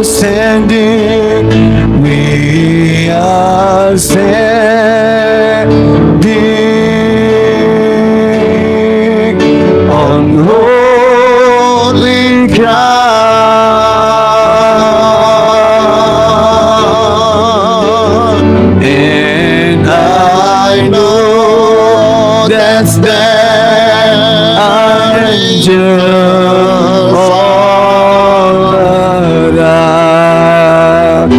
standing, we are standing on holy ground, and I know that's there are angels all around.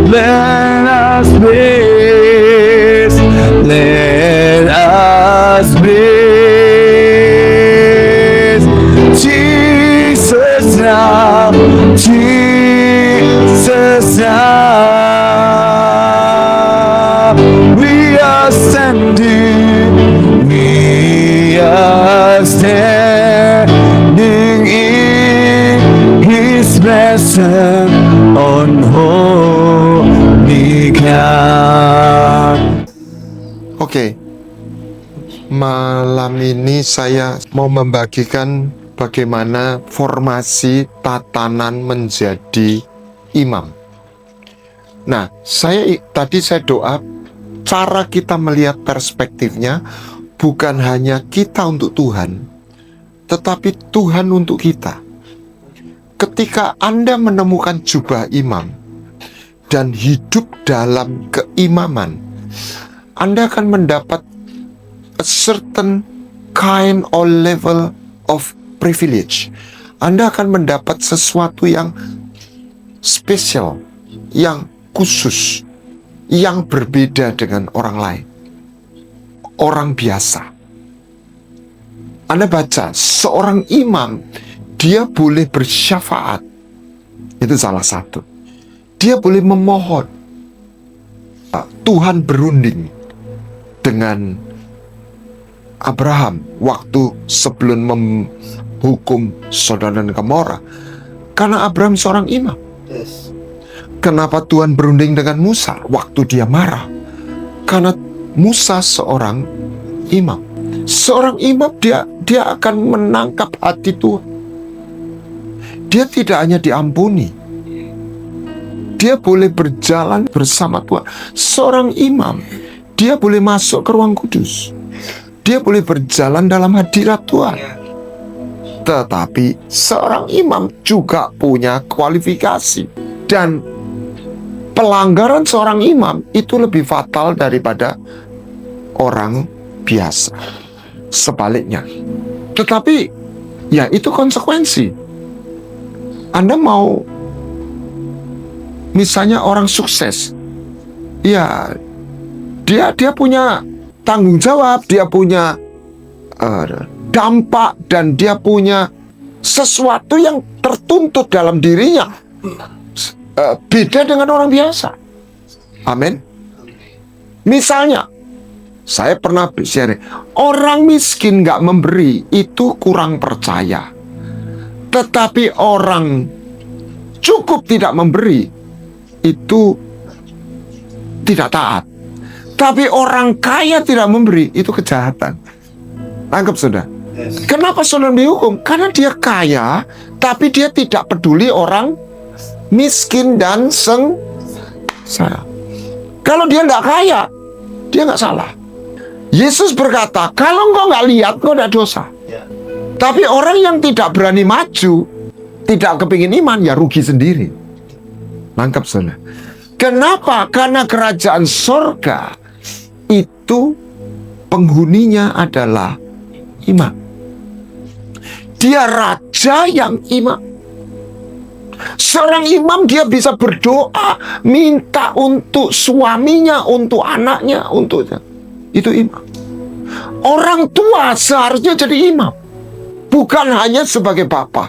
Let us praise, let us praise Jesus now, Jesus now. We are standing, we are standing in His presence on holy ground. Oke, malam ini saya mau membagikan bagaimana formasi tatanan menjadi imam. Nah, tadi saya doa, cara kita melihat perspektifnya bukan hanya kita untuk Tuhan, tetapi Tuhan untuk kita. Ketika Anda menemukan jubah imam dan hidup dalam keimaman, Anda akan mendapat a certain kind or level of privilege. Anda akan mendapat sesuatu yang spesial, yang khusus, yang berbeda dengan orang lain, orang biasa. Anda baca, seorang imam, dia boleh bersyafaat. Itu salah satu. Dia boleh memohon. Tuhan berunding dengan Abraham waktu sebelum menghukum Sodom dan Gomora, karena Abraham seorang imam. Kenapa Tuhan berunding dengan Musa waktu dia marah? Karena Musa seorang imam. Seorang imam dia akan menangkap hati Tuhan. Dia tidak hanya diampuni, dia boleh berjalan bersama Tuhan. Seorang imam, dia boleh masuk ke ruang kudus. Dia boleh berjalan dalam hadirat Tuhan. Tetapi seorang imam juga punya kualifikasi. Dan pelanggaran seorang imam itu lebih fatal daripada orang biasa. Sebaliknya. Tetapi ya itu konsekuensi. Anda mau misalnya orang sukses, ya dia punya tanggung jawab, dia punya dampak, dan dia punya sesuatu yang tertuntut dalam dirinya, beda dengan orang biasa. Amin. Misalnya, saya pernah sharing, orang miskin nggak memberi itu kurang percaya. Tetapi orang cukup tidak memberi itu tidak taat. Tapi orang kaya tidak memberi itu kejahatan. Tangkap saudara? Kenapa saudara dihukum? Karena dia kaya, tapi dia tidak peduli orang miskin dan sengsara. Kalau dia tidak kaya, dia nggak salah. Yesus berkata, kalau engkau nggak lihat, engkau tidak dosa. Tapi orang yang tidak berani maju, tidak kepingin iman, ya rugi sendiri. Tangkap saudara? Kenapa? Karena kerajaan surga itu penghuninya adalah imam. Dia raja yang imam. Seorang imam dia bisa berdoa, minta untuk suaminya, untuk anaknya, untuknya. Itu imam. Orang tua seharusnya jadi imam, bukan hanya sebagai bapak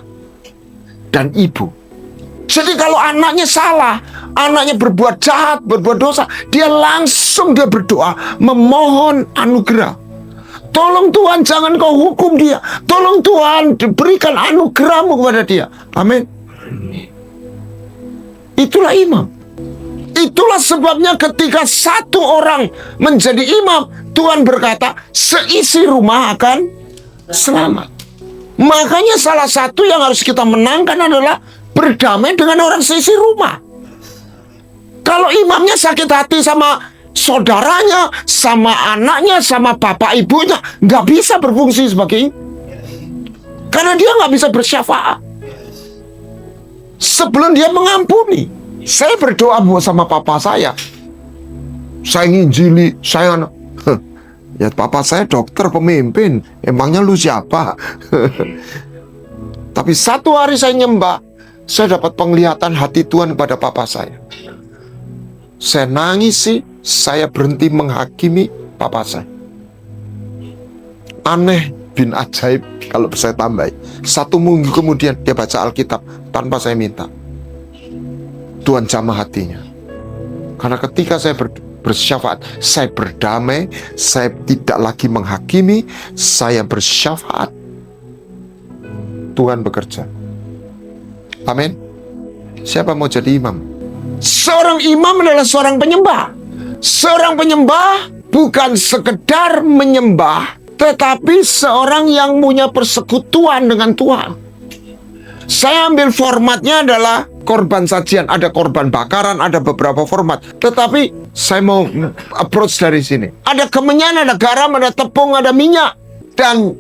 dan ibu. Jadi kalau anaknya salah, anaknya berbuat jahat, berbuat dosa, dia langsung berdoa, memohon anugerah. Tolong Tuhan, jangan kau hukum dia. Tolong Tuhan, berikan anugerahmu kepada dia. Amin. Itulah imam. Itulah sebabnya ketika satu orang menjadi imam, Tuhan berkata, seisi rumah akan selamat. Makanya salah satu yang harus kita menangkan adalah berdamai dengan orang seisi rumah. Kalau imamnya sakit hati sama saudaranya, sama anaknya, sama bapak ibunya, nggak bisa berfungsi sebagai imam. Karena dia nggak bisa bersyafaat. Sebelum dia mengampuni, saya berdoa sama papa saya. Saya nginjili, saya ya papa saya dokter pemimpin, emangnya lu siapa? Tapi satu hari saya nyembah, saya dapat penglihatan hati Tuhan kepada papa saya. Saya nangis sih, saya berhenti menghakimi papa saya. Aneh bin ajaib kalau saya tambahin. 1 minggu kemudian dia baca Alkitab tanpa saya minta. Tuhan jamah hatinya. Karena ketika saya bersyafaat, saya berdamai, saya tidak lagi menghakimi, saya bersyafaat. Tuhan bekerja. Amin. Siapa mau jadi imam? Seorang imam adalah seorang penyembah. Seorang penyembah bukan sekedar menyembah, tetapi seorang yang punya persekutuan dengan Tuhan. Saya ambil formatnya adalah korban sajian. Ada korban bakaran, ada beberapa format. Tetapi saya mau approach dari sini. Ada kemenyan, ada garam, ada tepung, ada minyak. Dan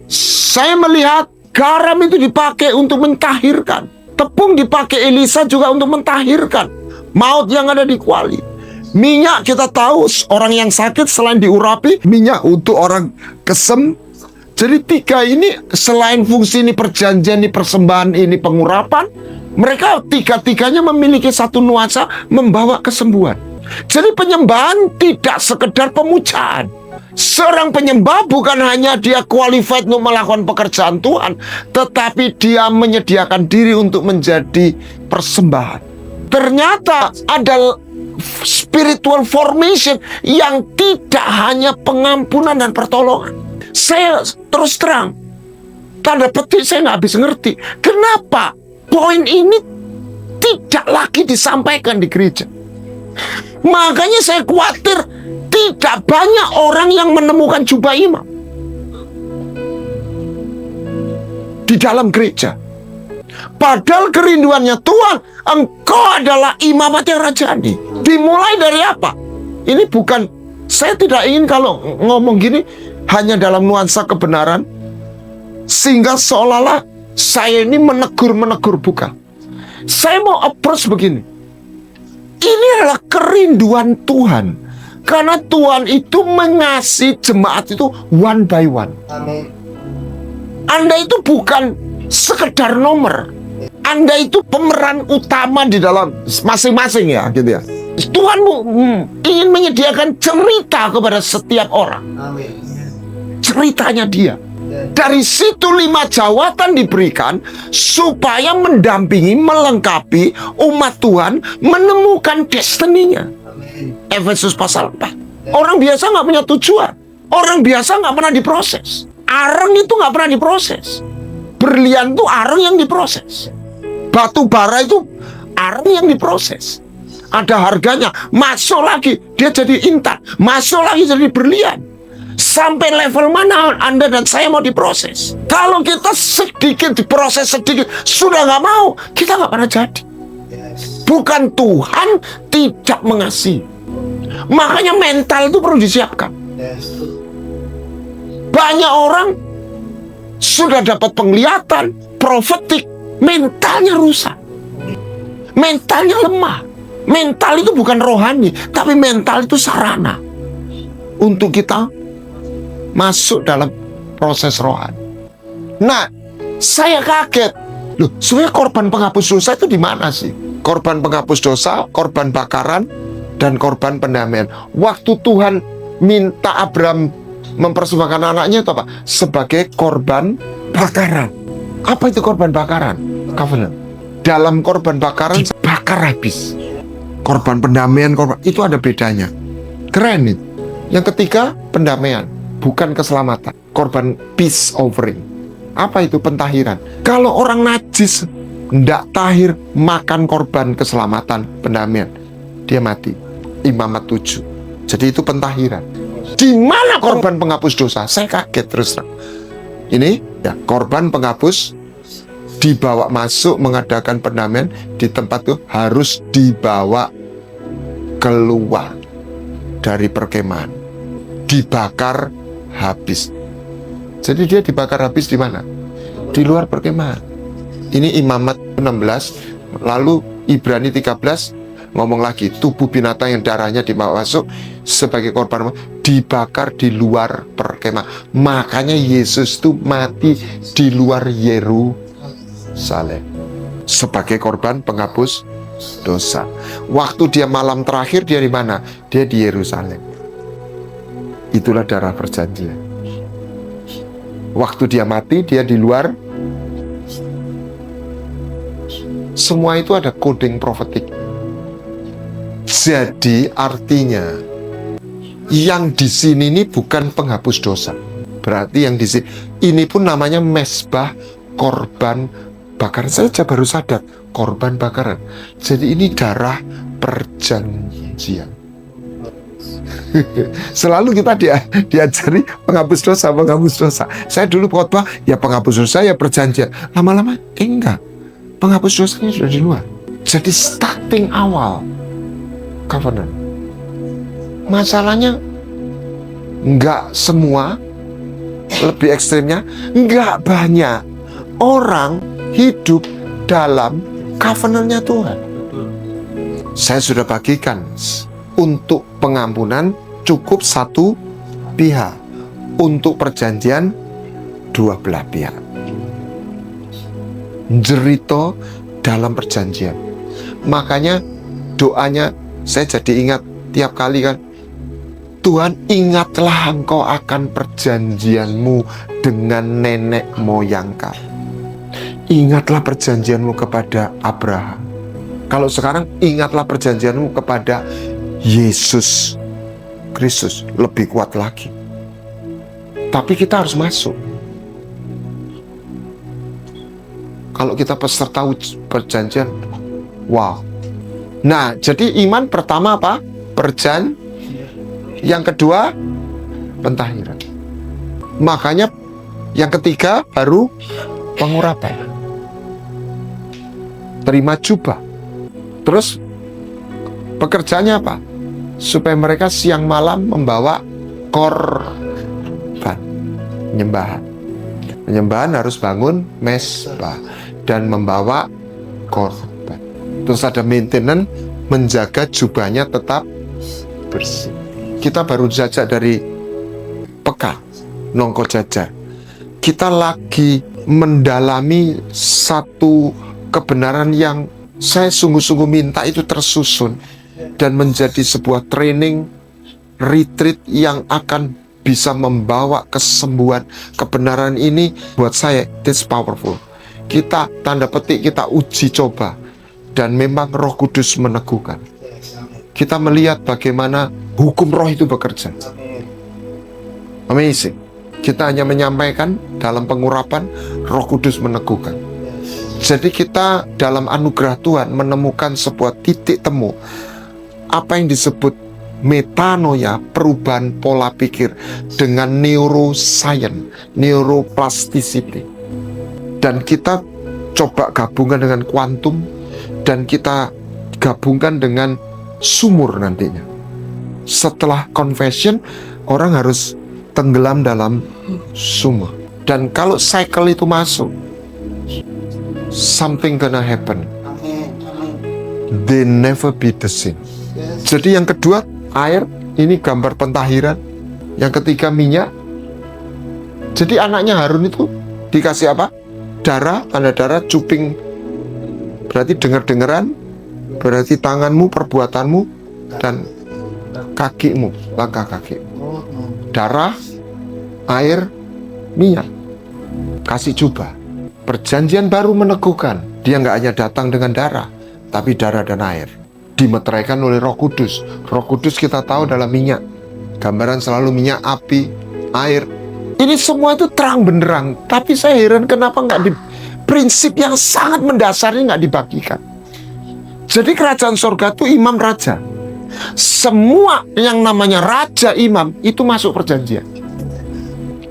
saya melihat garam itu dipakai untuk mentahirkan. Tepung dipakai Elisa juga untuk mentahirkan maut yang ada di kuali. Minyak kita tahu orang yang sakit selain diurapi, minyak untuk orang kesem. Jadi 3 ini selain fungsi ini perjanjian, ini persembahan, ini pengurapan, mereka 3-tiganya memiliki satu nuansa membawa kesembuhan. Jadi penyembahan tidak sekedar pemujaan. Seorang penyembah bukan hanya dia qualified untuk melakukan pekerjaan Tuhan, tetapi dia menyediakan diri untuk menjadi persembahan. Ternyata ada spiritual formation yang tidak hanya pengampunan dan pertolongan. Saya terus terang, tanda petik saya nggak habis ngerti. Kenapa poin ini tidak lagi disampaikan di gereja? Makanya saya khawatir tidak banyak orang yang menemukan jubah imam di dalam gereja. Padahal kerinduannya Tuhan, engkau adalah imamat yang rajani. Dimulai dari apa? Ini bukan, saya tidak ingin kalau ngomong gini hanya dalam nuansa kebenaran, sehingga seolah-olah saya ini menegur-menegur, bukan. Saya mau approach begini. Ini adalah kerinduan Tuhan. Karena Tuhan itu mengasihi jemaat itu one by one. Amin. Anda itu bukan sekedar nomor. Anda itu pemeran utama di dalam masing-masing ya, gitu ya. Tuhan ingin menyediakan cerita kepada setiap orang. Amin. Ceritanya dia. Dari situ 5 jawatan diberikan supaya mendampingi, melengkapi umat Tuhan menemukan destininya. Amin. Efesus pasal 4. Orang biasa nggak punya tujuan. Orang biasa nggak pernah diproses. Areng itu nggak pernah diproses. Berlian itu areng yang diproses. Batu bara itu areng yang diproses. Ada harganya. Masuk lagi, dia jadi intan. Masuk lagi jadi berlian. Sampai level mana Anda dan saya mau diproses? Kalau kita sedikit diproses sedikit, sudah nggak mau, kita nggak pernah jadi. Yes. Bukan Tuhan tidak mengasihi. Makanya mental itu perlu disiapkan. Yes. Banyak orang sudah dapat penglihatan, profetik, mentalnya rusak. Mentalnya lemah. Mental itu bukan rohani, tapi mental itu sarana untuk kita masuk dalam proses rohani. Nah, saya kaget. Loh, sebenarnya korban penghapus dosa itu di mana sih? Korban penghapus dosa, korban bakaran, dan korban pendamaian. Waktu Tuhan minta Abraham mempersembahkan anaknya itu apa? Sebagai korban bakaran. Apa itu korban bakaran? Covenant. Dalam korban bakaran bakar habis. Korban pendamaian, korban itu ada bedanya. Keren itu. Yang ketiga, pendamaian, bukan keselamatan. Korban peace offering. Apa itu? Pentahiran. Kalau orang najis ndak tahir makan korban keselamatan, pendamaian, dia mati. Imamat 7. Jadi itu pentahiran. Di mana korban penghapus dosa? Saya kaget terus terang. Ini ya korban penghapus dibawa masuk mengadakan pendamaian di tempat itu harus dibawa keluar dari perkemahan, dibakar habis. Jadi dia dibakar habis di mana? Di luar perkemahan. Ini Imamat 16, lalu Ibrani 13 ngomong lagi, tubuh binatang yang darahnya dibawa masuk sebagai korban dibakar di luar perkemahan. Makanya Yesus itu mati di luar Yerusalem sebagai korban penghapus dosa. Waktu dia malam terakhir, dia di mana? Dia di Yerusalem. Itulah darah perjanjian. Waktu dia mati, dia di luar. Semua itu ada coding profetik. Jadi artinya yang di sini ini bukan penghapus dosa. Berarti yang di sini ini pun namanya mesbah korban bakaran. Saya aja baru sadar, korban bakaran. Jadi ini darah perjanjian. Selalu kita diajari penghapus dosa, penghapus dosa. Saya dulu khotbah, ya penghapus dosa, ya perjanjian. Lama-lama, enggak. Penghapus dosanya sudah di luar. Jadi starting awal covenant. Masalahnya enggak semua, lebih ekstrimnya, enggak banyak orang hidup dalam covenantnya Tuhan. Saya sudah bagikan, untuk pengampunan cukup satu pihak, untuk perjanjian dua belah pihak. Jerito dalam perjanjian. Makanya doanya saya jadi ingat tiap kali kan, Tuhan, ingatlah engkau akan perjanjianmu dengan nenek moyang kami. Ingatlah perjanjianmu kepada Abraham. Kalau sekarang, ingatlah perjanjianmu kepada Yesus Kristus. Lebih kuat lagi. Tapi kita harus masuk. Kalau kita peserta perjanjian, wow. Nah, jadi iman pertama apa? Perjanjian. Yang kedua, pentahiran. Makanya yang ketiga baru pengurapan. Terima jubah. Terus pekerjaannya apa? Supaya mereka siang malam membawa korban. Penyembahan. Penyembahan harus bangun mesbah dan membawa korban. Terus ada maintenance, menjaga jubahnya tetap bersih. Kita baru saja dari Peka, Nongko Jajar. Kita lagi mendalami satu kebenaran yang saya sungguh-sungguh minta itu tersusun dan menjadi sebuah training retreat yang akan bisa membawa kesembuhan. Kebenaran ini buat saya it's powerful. Kita tanda petik, kita uji coba, dan memang Roh Kudus meneguhkan. Kita melihat bagaimana hukum roh itu bekerja. Amazing. Kita hanya menyampaikan dalam pengurapan, Roh Kudus meneguhkan. Jadi kita dalam anugerah Tuhan menemukan sebuah titik temu. Apa yang disebut metanoia, perubahan pola pikir, dengan neuroscience, neuroplasticity. Dan kita coba gabungkan dengan kuantum, dan kita gabungkan dengan sumur nantinya. Setelah confession, orang harus tenggelam dalam sumur. Dan kalau cycle itu masuk, something gonna happen. They never be the same. Jadi yang kedua, air, ini gambar pentahiran. Yang ketiga, minyak. Jadi anaknya Harun itu dikasih apa? Darah, tanda darah, cuping. Berarti dengar-dengaran, berarti tanganmu, perbuatanmu, dan kakimu, langkah kaki. Darah, air, minyak. Kasih jubah. Perjanjian baru meneguhkan. Dia nggak hanya datang dengan darah, tapi darah dan air. Dimeteraikan oleh Roh Kudus. Roh Kudus kita tahu dalam minyak. Gambaran selalu minyak, api, air. Ini semua itu terang benderang. Tapi saya heran kenapa nggak di prinsip yang sangat mendasar ini nggak dibagikan. Jadi kerajaan sorga itu imam raja. Semua yang namanya raja imam itu masuk perjanjian.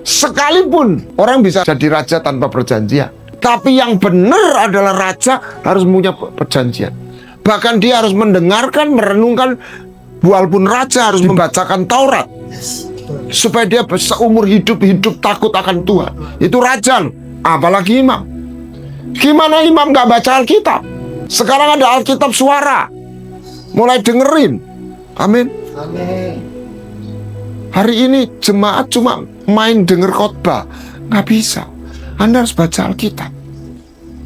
Sekalipun orang bisa jadi raja tanpa perjanjian, Tapi yang benar adalah raja harus punya perjanjian. Bahkan dia harus mendengarkan, merenungkan, walaupun raja harus membacakan Taurat. Supaya dia seumur hidup takut akan Tuhan. Itu raja loh. Apalagi imam. Gimana imam gak baca Alkitab? Sekarang ada Alkitab suara. Mulai dengerin. Amin. Hari ini jemaat cuma main denger khotbah. Gak bisa. Anda harus baca Alkitab.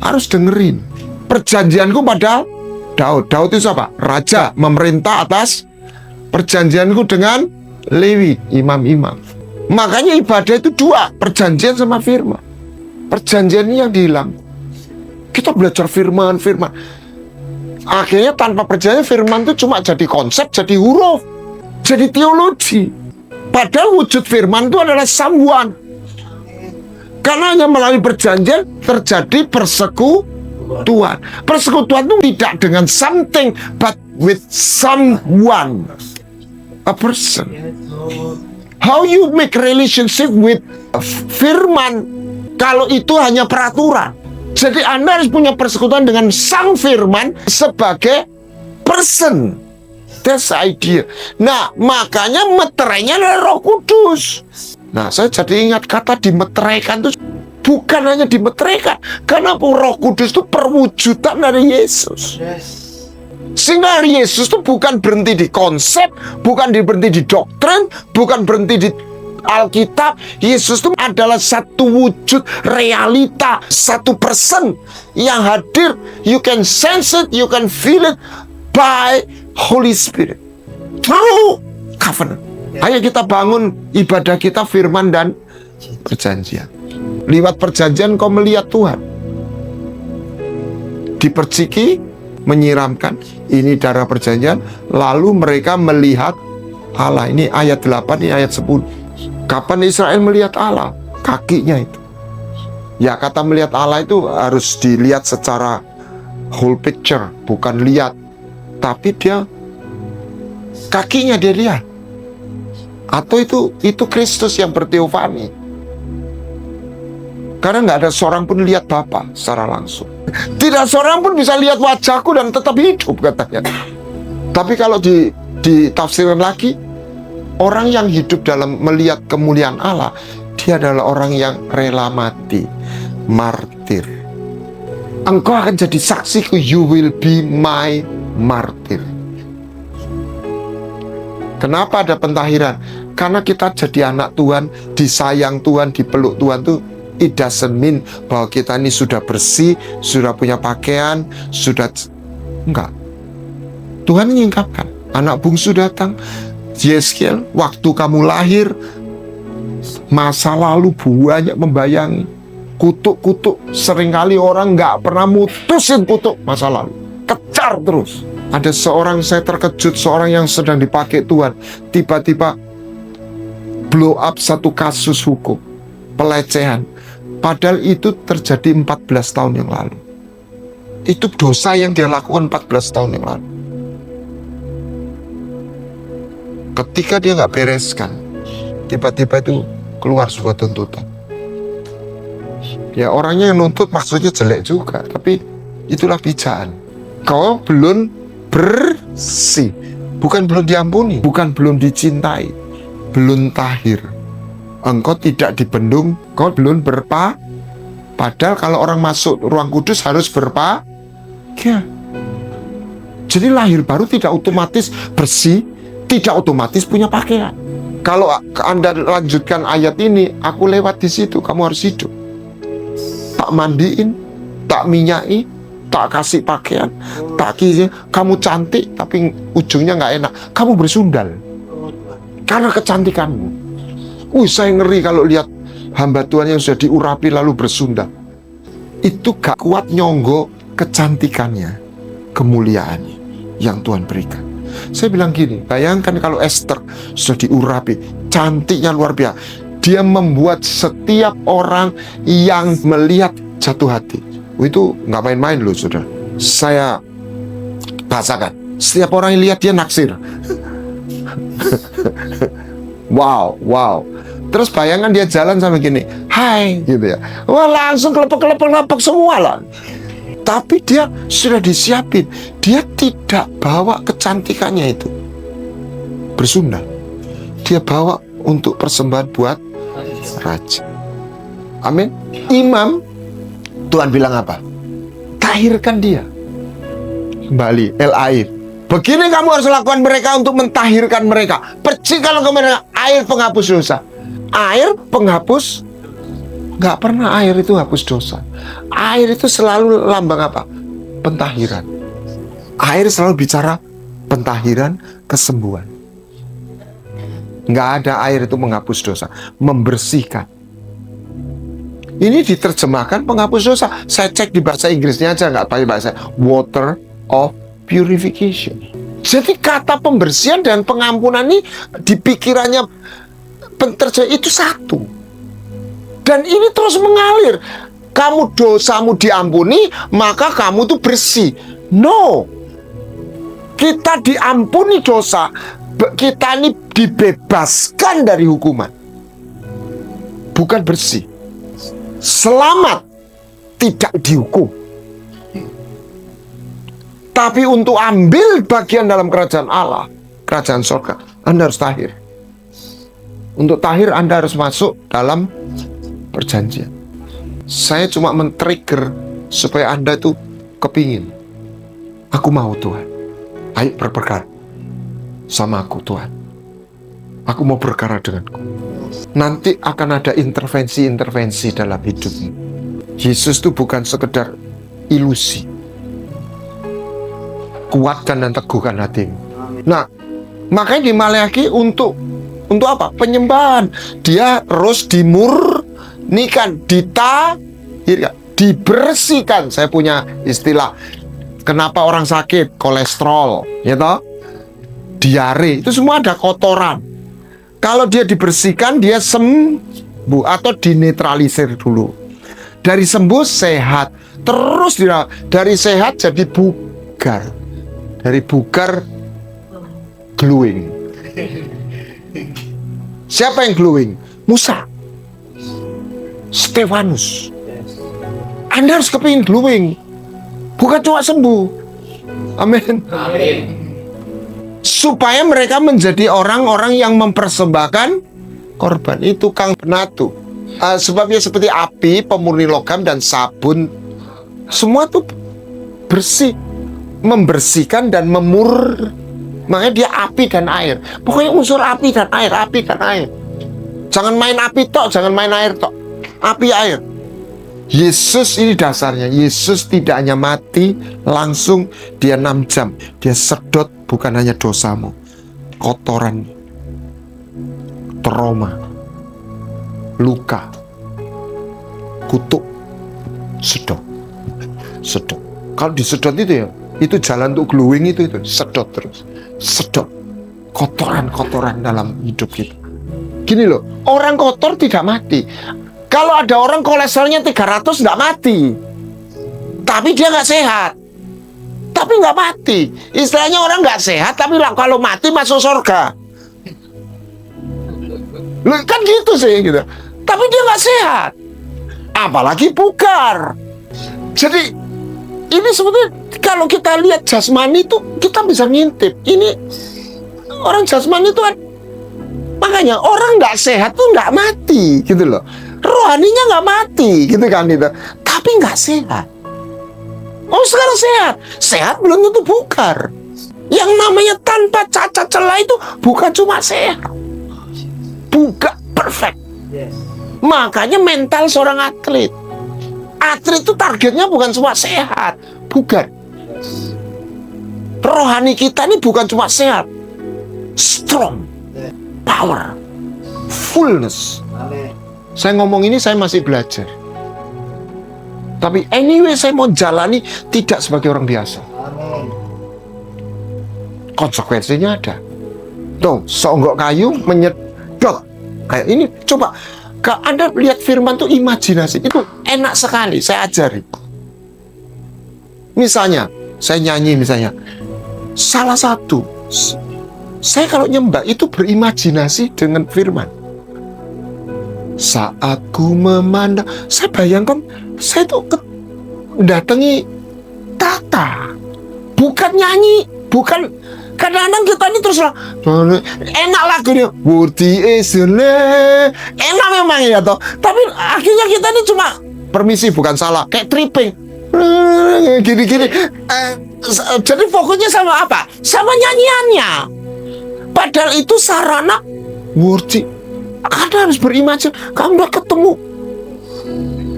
Harus dengerin. Perjanjianku pada Daud. Daud itu siapa? Raja, memerintah atas. Perjanjianku dengan Lewi, imam-imam. Makanya ibadah itu dua, perjanjian sama firman. Perjanjian ini yang dihilang. Kita belajar firman. Akhirnya tanpa perjanjian, firman itu cuma jadi konsep, jadi huruf, jadi teologi. Padahal wujud firman itu adalah someone. Karena hanya melalui perjanjian terjadi persekutuan. Persekutuan itu tidak dengan something, but with someone. A person. How you make relationship with firman kalau itu hanya peraturan. Jadi Anda harus punya persekutuan dengan sang firman sebagai person. That's the idea. Nah, makanya meterainya adalah Roh Kudus. Nah, saya jadi ingat kata dimeteraikan itu bukan hanya dimeteraikan, karena Roh Kudus itu perwujudan dari Yesus. Sehingga Yesus itu bukan berhenti di konsep, bukan berhenti di doktrin, bukan berhenti di Alkitab. Yesus itu adalah satu wujud realita, satu person yang hadir. You can sense it, you can feel it by Holy Spirit through covenant. Ayo kita bangun ibadah kita firman dan perjanjian. Lewat perjanjian kau melihat Tuhan. Diperciki, menyiramkan, ini darah perjanjian. Lalu mereka melihat Allah. Ini ayat 8, ini ayat 10. Kapan Israel melihat Allah? Kakinya itu. Ya, kata melihat Allah itu harus dilihat secara whole picture, bukan lihat. Tapi dia kakinya dia lihat. Atau itu Kristus yang berteofani. Karena nggak ada seorang pun lihat Bapa secara langsung. Tidak seorang pun bisa lihat wajahku dan tetap hidup, katanya. Tapi kalau ditafsirkan lagi, orang yang hidup dalam melihat kemuliaan Allah, dia adalah orang yang rela mati, martir. Engkau akan jadi saksiku, you will be my martyr. Kenapa ada pentahiran? Karena kita jadi anak Tuhan, disayang Tuhan, dipeluk Tuhan tuh, it doesn't mean bahwa kita ini sudah bersih, sudah punya pakaian, sudah enggak. Tuhan menyingkapkan. Anak bungsu datang, Yeskiel, waktu kamu lahir, masa lalu banyak membayangi. Kutuk-kutuk, seringkali orang nggak pernah mutusin kutuk masa lalu. Kejar terus. Ada seorang, saya terkejut, seorang yang sedang dipakai Tuhan, tiba-tiba blow up satu kasus hukum, pelecehan. Padahal itu terjadi 14 tahun yang lalu. Itu dosa yang dia lakukan 14 tahun yang lalu. Ketika dia nggak bereskan, tiba-tiba itu keluar sebuah tuntutan. Ya, orangnya yang nuntut maksudnya jelek juga, tapi itulah bijaan. Kau belum bersih, bukan belum diampuni, bukan belum dicintai, belum tahir. Engkau tidak dibendung, kau belum padahal kalau orang masuk ruang kudus harus ya. Jadi lahir baru tidak otomatis bersih, tidak otomatis punya pakaian. Kalau Anda lanjutkan ayat ini, aku lewat di situ, kamu harus hidup. Tak mandiin, tak minyai, tak kasih pakaian, tak kasih. Kamu cantik, tapi ujungnya nggak enak. Kamu bersundal karena kecantikanmu. Saya ngeri kalau lihat hamba Tuhan yang sudah diurapi lalu bersundal. Itu gak kuat nyonggo kecantikannya, kemuliaannya yang Tuhan berikan. Saya bilang gini, bayangkan kalau Esther sudah diurapi, cantiknya luar biasa. Dia membuat setiap orang yang melihat jatuh hati. Itu nggak main-main loh, saudara. Saya bahasakan. Setiap orang yang lihat dia naksir. Wow. Terus bayangkan dia jalan sama gini, hai, gitu ya. Wah, langsung kelepek semua lah. Tapi dia sudah disiapin. Dia tidak bawa kecantikannya itu bersundal. Dia bawa untuk persembahan buat raja. Amin. Imam, Tuhan bilang apa? Tahirkan dia. Kembali, el-air. Begini kamu harus lakukan mereka untuk mentahirkan mereka. Percikan ke mereka air penghapus dosa. Air penghapus, nggak pernah air itu hapus dosa. Air itu selalu lambang apa? Pentahiran. Air selalu bicara pentahiran, kesembuhan. Nggak ada air itu menghapus dosa, membersihkan. Ini diterjemahkan penghapus dosa. Saya cek di bahasa Inggrisnya aja, nggak pakai bahasa water of purification. Jadi kata pembersihan dan pengampunan ini di pikirannya penterjemah itu satu. Dan ini terus mengalir. Kamu dosamu diampuni, maka kamu tuh bersih. No. Kita diampuni dosa. Kita ini dibebaskan dari hukuman. Bukan bersih. Selamat, tidak dihukum. Tapi untuk ambil bagian dalam kerajaan Allah, kerajaan surga, Anda harus tahir. Untuk tahir Anda harus masuk dalam perjanjian. Saya cuma men-trigger supaya Anda itu kepingin. Aku mau Tuhan. Ayo berperkara sama aku Tuhan. Aku mau berperkara denganku. Nanti akan ada intervensi-intervensi dalam hidupmu. Yesus itu bukan sekedar ilusi. Kuatkan dan teguhkan hatimu. Nah, makanya di Maleakhi untuk apa? Penyembahan. Dia harus dimurnikan, ditahirkan, dibersihkan. Saya punya istilah. Kenapa orang sakit? Kolesterol, ya toh? Diare, itu semua ada kotoran. Kalau dia dibersihkan, dia sembuh atau dinetralisir dulu. Dari sembuh sehat, terus dari sehat jadi bugar. Dari bugar glowing. Siapa yang glowing? Musa, Stefanus. Anda harus kepingin glowing, bukan cuma sembuh. Amin. Supaya mereka menjadi orang-orang yang mempersembahkan korban. Itu Kang Benatu. Sebabnya seperti api, pemurni logam, dan sabun. Semua itu bersih, membersihkan dan makanya dia api dan air. Pokoknya unsur api dan air, api dan air. Jangan main api tok, jangan main air tok. Api air. Yesus ini dasarnya. Yesus tidak hanya mati langsung, dia 6 jam. Dia sedot bukan hanya dosamu, kotoran, trauma, luka, kutuk, sedot. Kalau disedot itu ya, itu jalan untuk glowing itu sedot terus, sedot kotoran-kotoran dalam hidup kita. Gini loh, orang kotor tidak mati. Kalau ada orang kolesterolnya 300 nggak mati, tapi dia nggak sehat, tapi nggak mati. Istilahnya orang nggak sehat, tapi kalau mati masuk surga. Loh, kan gitu sih gitu. Tapi dia nggak sehat, apalagi bugar. Jadi ini sebetulnya kalau kita lihat jasmani itu kita bisa ngintip. Ini orang jasmani itu makanya orang nggak sehat tuh nggak mati gitu loh. Rohaninya nggak mati gitu kan itu, tapi nggak sehat. Oh sekarang sehat belum tentu bugar. Yang namanya tanpa cacat celah itu bukan cuma sehat, bukan perfect. Makanya mental seorang atlet itu targetnya bukan cuma sehat, bukan. Rohani kita ini bukan cuma sehat, strong, power, fullness. Saya ngomong ini saya masih belajar. Tapi anyway saya mau jalani tidak sebagai orang biasa. Konsekuensinya ada. Tuh, seonggok kayu menyedot. Kayak ini coba. Kalau Anda lihat firman itu imajinasi. Itu enak sekali, saya ajari. Misalnya, saya nyanyi misalnya. Salah satu. Saya kalau nyembah itu berimajinasi dengan firman. Saat ku memandang, saya bayangkan saya tuh datangi tata, bukan nyanyi, bukan. Kadang-kadang kita ini terus enak lagunya, Worthy is the Lamb. Enak memang ya toh. Tapi akhirnya kita ini cuma permisi, bukan salah, kayak tripping, gini-gini. Jadi fokusnya sama apa? Sama nyanyiannya. Padahal itu sarana worthy. Anda harus berimajin, kamu udah ketemu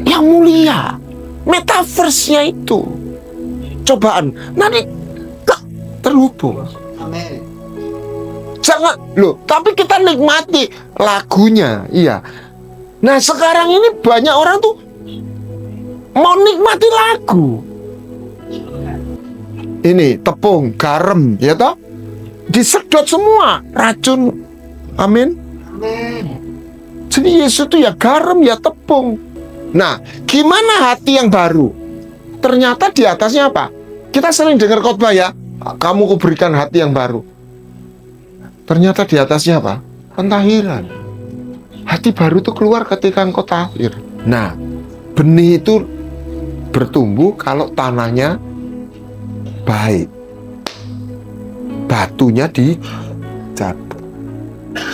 yang mulia, metaverse-nya itu. Cobaan, nanti terhubung. Amin. Jangan loh, tapi kita nikmati lagunya, iya. Nah sekarang ini banyak orang tuh mau nikmati lagu. Ini tepung, garam, ya toh, disedot semua racun. Amin. Amin. Jadi Yesus itu ya garam, ya tepung. Nah, gimana hati yang baru? Ternyata di atasnya apa? Kita sering dengar khotbah ya, kamu kuberikan hati yang baru. Ternyata di atasnya apa? Pentahiran. Hati baru itu keluar ketika engkau tahir. Nah, benih itu bertumbuh kalau tanahnya baik. Batunya dicabut.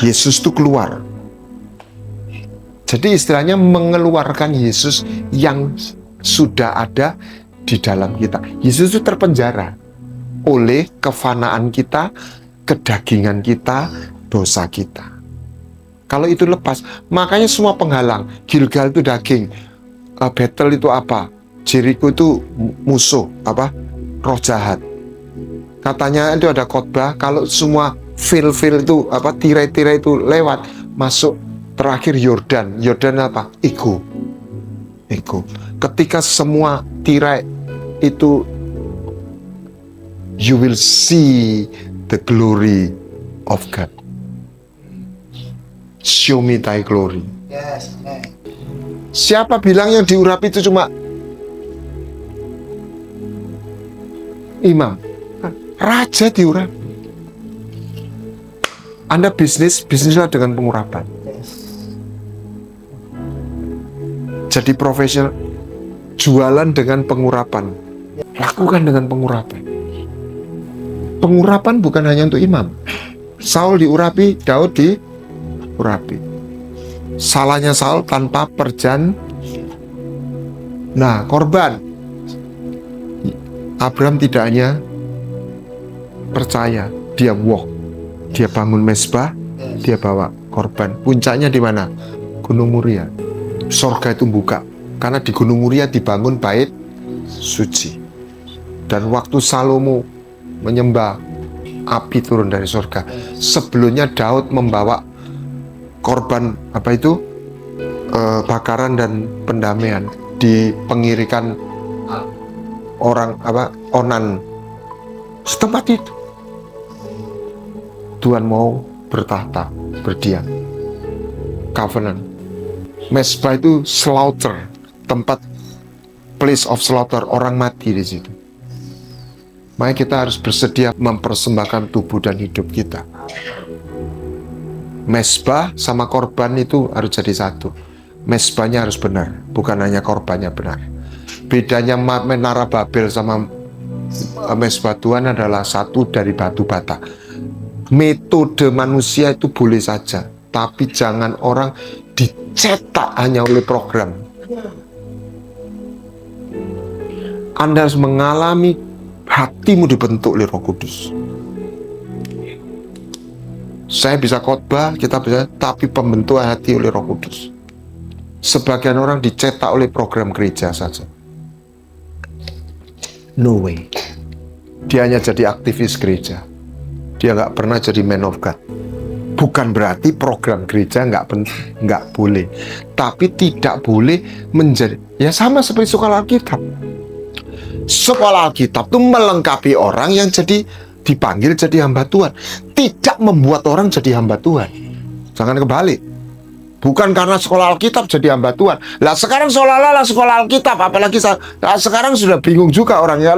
Yesus itu keluar. Jadi istilahnya mengeluarkan Yesus yang sudah ada di dalam kita. Yesus itu terpenjara oleh kefanaan kita, kedagingan kita, dosa kita. Kalau itu lepas, makanya semua penghalang. Gilgal itu daging, Betel itu apa? Jericho itu musuh, apa? Roh jahat. Katanya itu ada khotbah, kalau semua fil-fil itu, apa? Tirai-tirai itu lewat, masuk terakhir Yordan. Yordan apa? Ego. Ego. Ketika semua tirai itu, you will see the glory of God. Show me thy glory. Yes, amen. Siapa bilang yang diurapi itu cuma imam? Raja diurapi. Anda bisnislah dengan pengurapan. Yes. Jadi profesional, jualan dengan pengurapan. Lakukan dengan pengurapan. Pengurapan bukan hanya untuk imam. Saul diurapi, Daud diurapi. Salahnya Saul tanpa Nah, korban. Abraham tidak hanya percaya, dia walk. Dia bangun mezbah, dia bawa korban. Puncaknya di mana? Gunung Muria. Sorga itu buka, karena di Gunung Muria dibangun bait suci. Dan waktu Salomo menyembah, api turun dari surga. Sebelumnya Daud membawa korban apa itu bakaran dan pendamaian, dipengirikan orang apa Onan setempat itu. Tuhan mau bertahta, berdiam. Covenant. Mezbah itu slaughter, tempat place of slaughter, orang mati di situ. Makanya kita harus bersedia mempersembahkan tubuh dan hidup kita. Mezbah sama korban itu harus jadi satu. Mezbahnya harus benar, bukan hanya korbannya benar. Bedanya Menara Babel sama mezbah Tuhan adalah satu dari batu bata. Metode manusia itu boleh saja, tapi jangan orang dicetak hanya oleh program. Anda harus mengalami hatimu dibentuk oleh Roh Kudus. Saya bisa khotbah, kita bisa, tapi pembentukan hati oleh Roh Kudus. Sebagian orang dicetak oleh program gereja saja. No way. Dia hanya jadi aktivis gereja. Dia nggak pernah jadi man of God. Bukan berarti program gereja nggak boleh, tapi tidak boleh menjadi, ya sama seperti sekolah Alkitab. Sekolah Alkitab itu melengkapi orang yang jadi dipanggil jadi hamba Tuhan, tidak membuat orang jadi hamba Tuhan. Jangan kebalik. Bukan karena sekolah Alkitab jadi hamba Tuhan. Lah sekarang seolah-olah sekolah Alkitab, apalagi sekarang sudah bingung juga orang ya.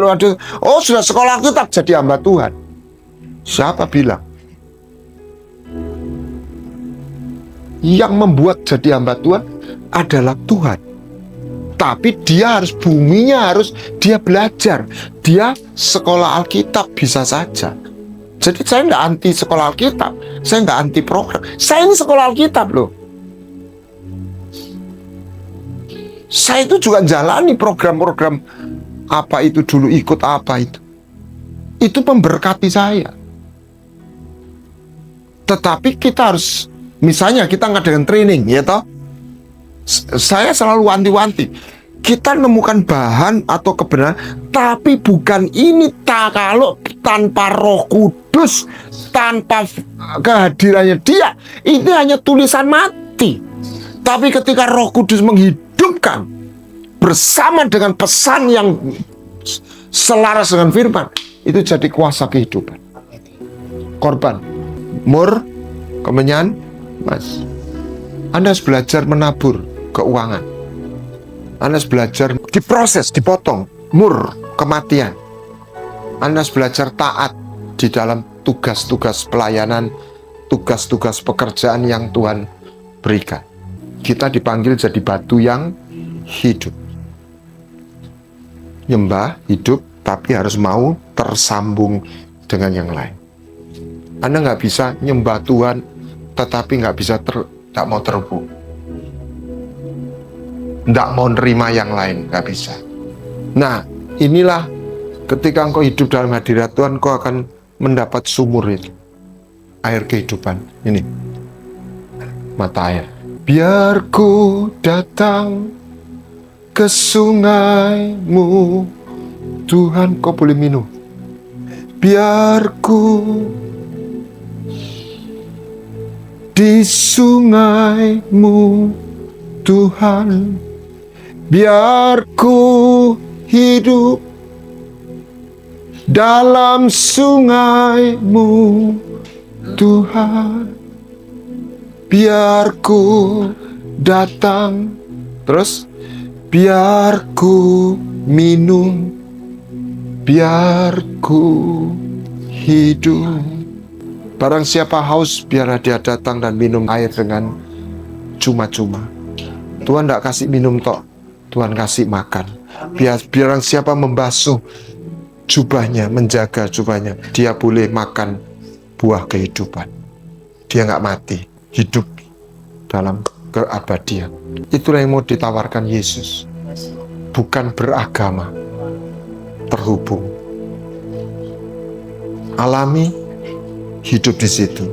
Sudah sekolah Alkitab jadi hamba Tuhan. Siapa bilang? yang membuat jadi hamba Tuhan adalah Tuhan. Tapi dia harus, buminya harus dia belajar. Dia sekolah Alkitab bisa saja. Jadi saya nggak anti sekolah Alkitab. Saya nggak anti program. Saya ini sekolah Alkitab loh. Saya itu juga jalani program-program apa itu dulu, ikut apa itu. Itu memberkati saya. Tetapi kita harus, misalnya kita ngadain training, ya toh. Saya selalu wanti-wanti, kita nemukan bahan atau kebenaran, tapi bukan ini kalau tanpa Roh Kudus, tanpa kehadirannya dia, ini hanya tulisan mati. Tapi ketika Roh Kudus menghidupkan bersama dengan pesan yang selaras dengan firman, itu jadi kuasa kehidupan. Korban, mur, kemenyan, mas. Anda harus belajar menabur keuangan. Anda harus belajar diproses, dipotong, mur, kematian. Anda harus belajar taat di dalam tugas-tugas pelayanan, tugas-tugas pekerjaan yang Tuhan berikan. Kita dipanggil jadi batu yang hidup. Nyembah, hidup, tapi harus mau tersambung dengan yang lain. Anda nggak bisa nyembah Tuhan, tetapi nggak bisa nggak mau terhubung, nggak mau nerima yang lain, nggak bisa. Nah, inilah ketika engkau hidup dalam hadirat Tuhan, engkau akan mendapat sumur itu, air kehidupan. Ini mata air. Biar ku datang ke sungaimu, Tuhan, kau boleh minum. Biar ku di sungaimu, Tuhan, biar ku hidup dalam sungaimu, Tuhan, biar ku datang, terus biar ku minum, biar ku hidup. Barang siapa haus, biarlah dia datang dan minum air dengan cuma-cuma. Tuhan tidak kasih minum tok, Tuhan kasih makan. Barang siapa membasuh jubahnya, menjaga jubahnya, dia boleh makan buah kehidupan. Dia nggak mati, hidup dalam keabadian. Itulah yang mau ditawarkan Yesus. Bukan beragama, terhubung. Alami, hidup di situ.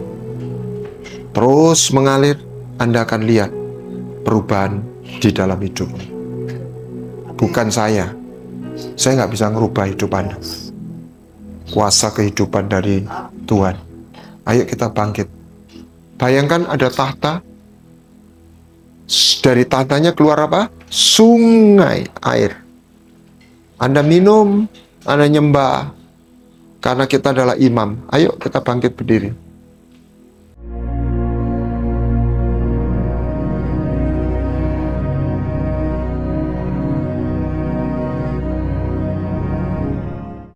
Terus mengalir, Anda akan lihat perubahan di dalam hidup. Bukan saya nggak bisa merubah hidup Anda. Kuasa kehidupan dari Tuhan. Ayo kita bangkit. Bayangkan ada tahta. Dari tahtanya keluar apa? Sungai air. Anda minum, Anda nyembah. Karena kita adalah imam. Ayo kita bangkit berdiri.